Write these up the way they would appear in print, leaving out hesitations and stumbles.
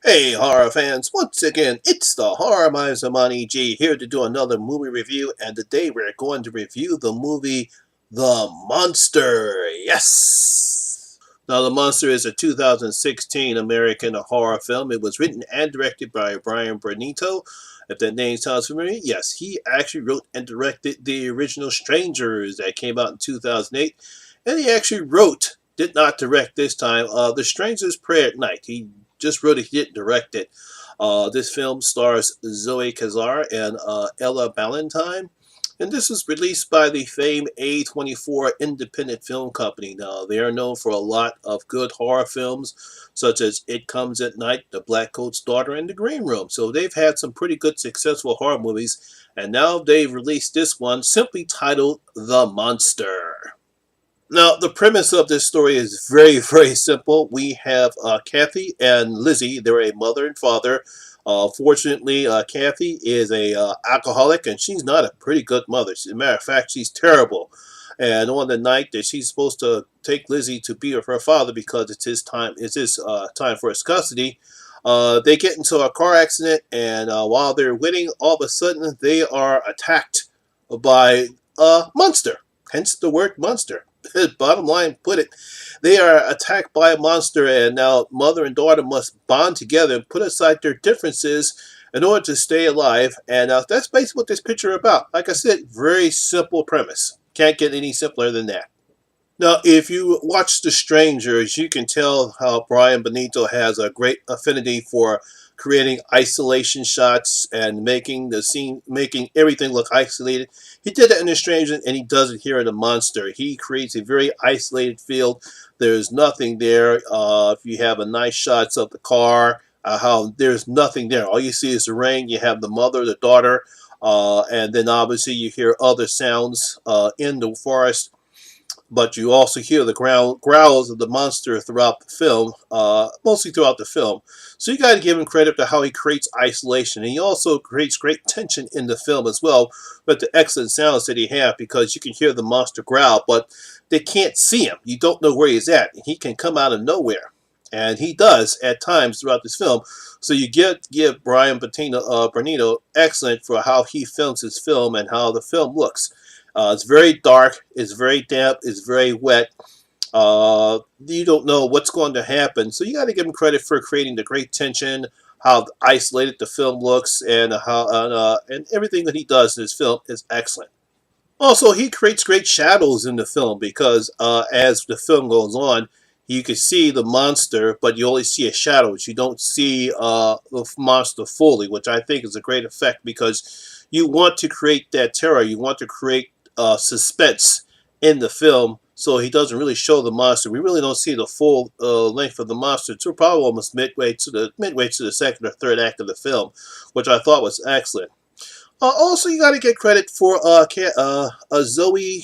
Hey horror fans, once again, it's the Horror Miser Monty G here to do another movie review, and today we're going to review the movie The Monster. Yes! Now, The Monster is a 2016 American horror film. It was written and directed by Brian Bernito. If that name sounds familiar, yes, he actually wrote and directed the original Strangers that came out in 2008, and he actually did not direct this time, The Strangers Pray at Night. He just wrote it, he didn't direct it. This film stars Zoe Kazar and Ella Ballantyne, and this was released by the famed A24 independent film company. Now, they are known for a lot of good horror films, such as It Comes at Night, The Black Coat's Daughter, and The Green Room. So they've had some pretty good, successful horror movies, and now they've released this one simply titled The Monster. Now, the premise of this story is very, very simple. We have Kathy and Lizzie. They're a mother and father. Fortunately, Kathy is a alcoholic, and she's not a pretty good mother. As a matter of fact, she's terrible. And on the night that she's supposed to take Lizzie to be with her father because it's his time for his custody, they get into a car accident, and while they're waiting, all of a sudden they are attacked by a monster. Hence the word monster. Bottom line, put it, they are attacked by a monster, and now mother and daughter must bond together and put aside their differences in order to stay alive. And that's basically what this picture is about. Like I said, very simple premise. Can't get any simpler than that. Now, if you watch The Strangers, you can tell how Brian Benito has a great affinity for creating isolation shots and making the scene, making everything look isolated. He did it in The Strangers, and he does it here in The Monster. He creates a very isolated field. There's nothing there. If you have a nice shots of the car, how there's nothing there. All you see is the rain. You have the mother, the daughter, and then obviously you hear other sounds in the forest, but you also hear the growls of the monster throughout the film, mostly throughout the film. So you got to give him credit for how he creates isolation, and he also creates great tension in the film as well, with the excellent sounds that he has, because you can hear the monster growl, but they can't see him. You don't know where he's at, and he can come out of nowhere. And he does at times throughout this film. So you give Brian Bernito excellent for how he films his film and how the film looks. It's very dark, it's very damp, it's very wet. You don't know what's going to happen, so you got to give him credit for creating the great tension, how isolated the film looks, and and everything that he does in his film is excellent. Also, he creates great shadows in the film because as the film goes on, you can see the monster, but you only see his shadows. You don't see the monster fully, which I think is a great effect because you want to create that terror. You want to create suspense in the film, so he doesn't really show the monster. We really don't see the full length of the monster until probably almost midway to the second or third act of the film, which I thought was excellent. Also, you got to get credit for Zoe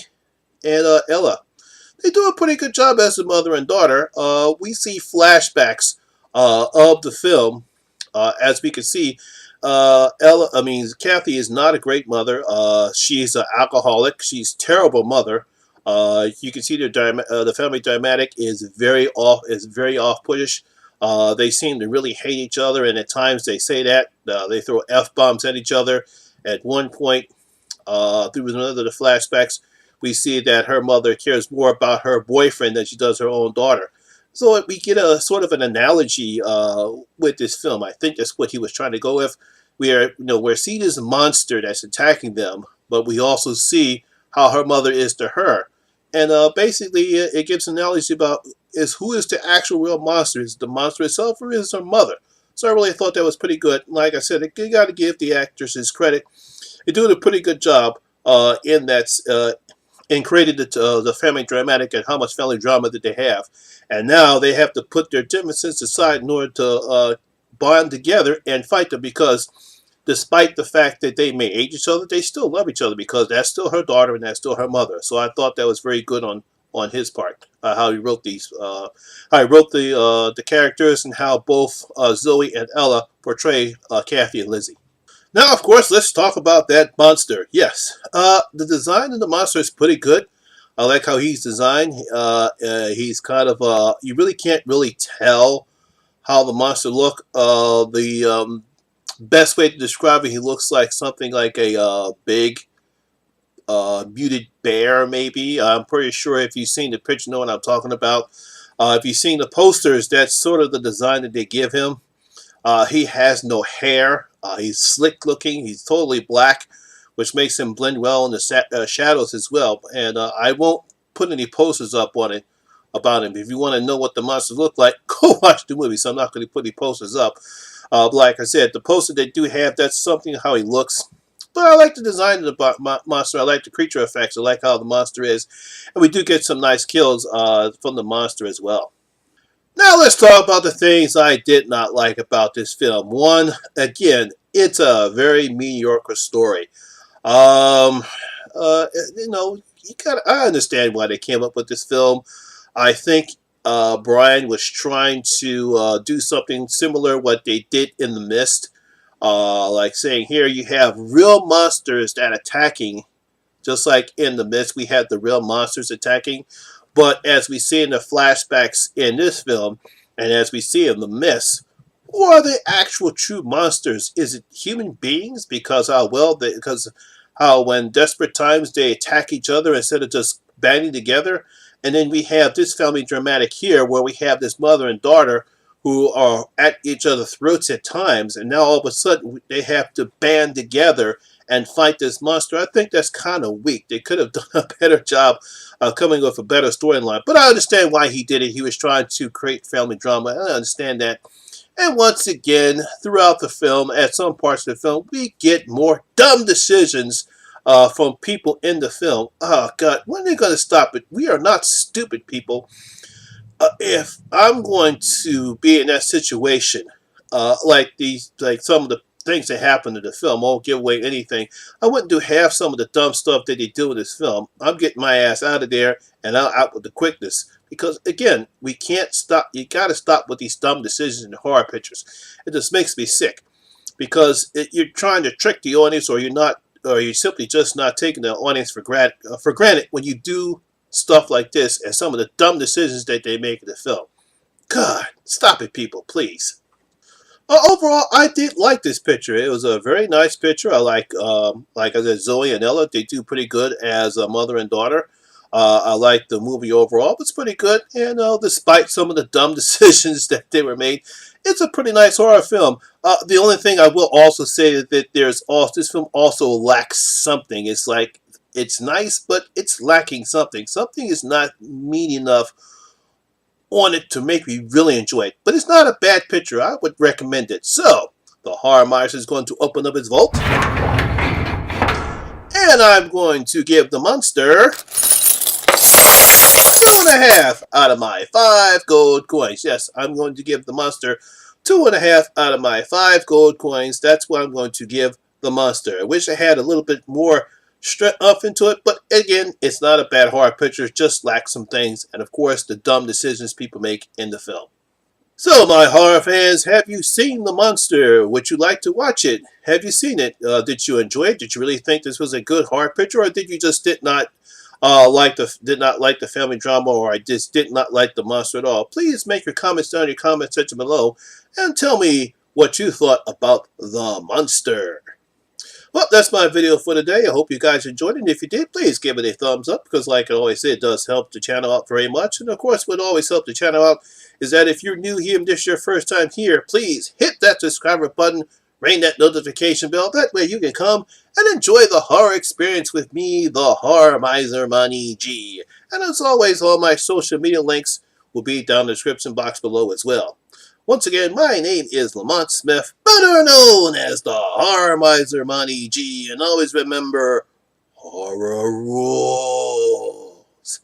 and Ella. They do a pretty good job as a mother and daughter. We see flashbacks of the film, as we can see. Kathy is not a great mother. She's an alcoholic. She's a terrible mother. You can see the family dynamic is very off-puttish. They seem to really hate each other, and at times they say that they throw f-bombs at each other. At one point, through another of the flashbacks, we see that her mother cares more about her boyfriend than she does her own daughter. So we get a sort of an analogy with this film. I think that's what he was trying to go with. We're seeing this monster that's attacking them, but we also see how her mother is to her. And basically, it gives an analogy about who is the actual real monster? Is it the monster itself, or is it her mother? So I really thought that was pretty good. Like I said, you got to give the actresses credit. They do a pretty good job in that. And created the family dramatic and how much family drama that they have. And now they have to put their differences aside in order to bond together and fight them, because despite the fact that they may hate each other, they still love each other because that's still her daughter and that's still her mother. So I thought that was very good on his part, how he wrote the characters, and how both Zoe and Ella portray Kathy and Lizzie. Now, of course, let's talk about that monster. Yes, the design of the monster is pretty good. I like how he's designed. He's kind of, you really can't really tell how the monster look. The best way to describe it, he looks like something like a big muted bear, maybe. I'm pretty sure if you've seen the picture, you know what I'm talking about. If you've seen the posters, that's sort of the design that they give him. He has no hair. He's slick looking. He's totally black, which makes him blend well in the shadows as well. And I won't put any posters up on it about him. If you want to know what the monsters look like, go watch the movie. So I'm not going to put any posters up. Like I said, the poster they do have, that's something how he looks. But I like the design of the monster. I like the creature effects. I like how the monster is. And we do get some nice kills from the monster as well. Now let's talk about the things I did not like about this film. One, again, it's a very mediocre story. Um, you know, I understand why they came up with this film. I think Brian was trying to do something similar what they did in The Mist. Like saying here you have real monsters that attacking, just like in The Mist we had the real monsters attacking. But as we see in the flashbacks in this film, and as we see in The Mist, who are the actual true monsters? Is it human beings? Because how when desperate times they attack each other instead of just banding together. And then we have this family dramatic here where we have this mother and daughter who are at each other's throats at times, and now all of a sudden they have to band together and fight this monster. I think that's kind of weak. They could have done a better job coming with a better storyline. But I understand why he did it. He was trying to create family drama. I understand that. And once again, throughout the film, at some parts of the film, we get more dumb decisions from people in the film. Oh, God, when are they going to stop it? We are not stupid people. If I'm going to be in that situation, like some of the things that happen in the film, I won't give away anything. I wouldn't do half some of the dumb stuff that they do in this film. I'm getting my ass out of there and out with the quickness. Because again, we can't stop. You got to stop with these dumb decisions in the horror pictures. It just makes me sick because you're trying to trick the audience, or you're not, or you're simply just not taking the audience for granted when you do stuff like this and some of the dumb decisions that they make in the film. God, stop it, people, please. Overall, I did like this picture. It was a very nice picture. I like I said, Zoe and Ella. They do pretty good as a mother and daughter. I like the movie overall. It's pretty good, and despite some of the dumb decisions that they were made, it's a pretty nice horror film. The only thing I will also say is that this film also lacks something. It's like it's nice, but it's lacking something. Something is not mean enough on it to make me really enjoy it. But it's not a bad picture. I would recommend it. So, the Horror Miser is going to open up his vault. And I'm going to give the monster 2.5 out of my 5 gold coins. Yes, I'm going to give the monster 2.5 out of my 5 gold coins. That's what I'm going to give the monster. I wish I had a little bit more up into it, but again, it's not a bad horror picture. It just lacks some things, and of course, the dumb decisions people make in the film. So, my horror fans, have you seen The Monster? Would you like to watch it? Have you seen it? Did you enjoy it? Did you really think this was a good horror picture, or did you just did not like the family drama, or I just did not like the monster at all? Please make your comments down in your comment section below, and tell me what you thought about The Monster. Well, that's my video for today. I hope you guys enjoyed it. And if you did, please give it a thumbs up, because like I always say, it does help the channel out very much. And of course, what always helps the channel out is that if you're new here and this is your first time here, please hit that subscriber button, ring that notification bell. That way you can come and enjoy the horror experience with me, the Horror Miser Monty G. And as always, all my social media links will be down in the description box below as well. Once again, my name is Lamont Smith, better known as the Horror Miser Monty G, and always remember, horror rules.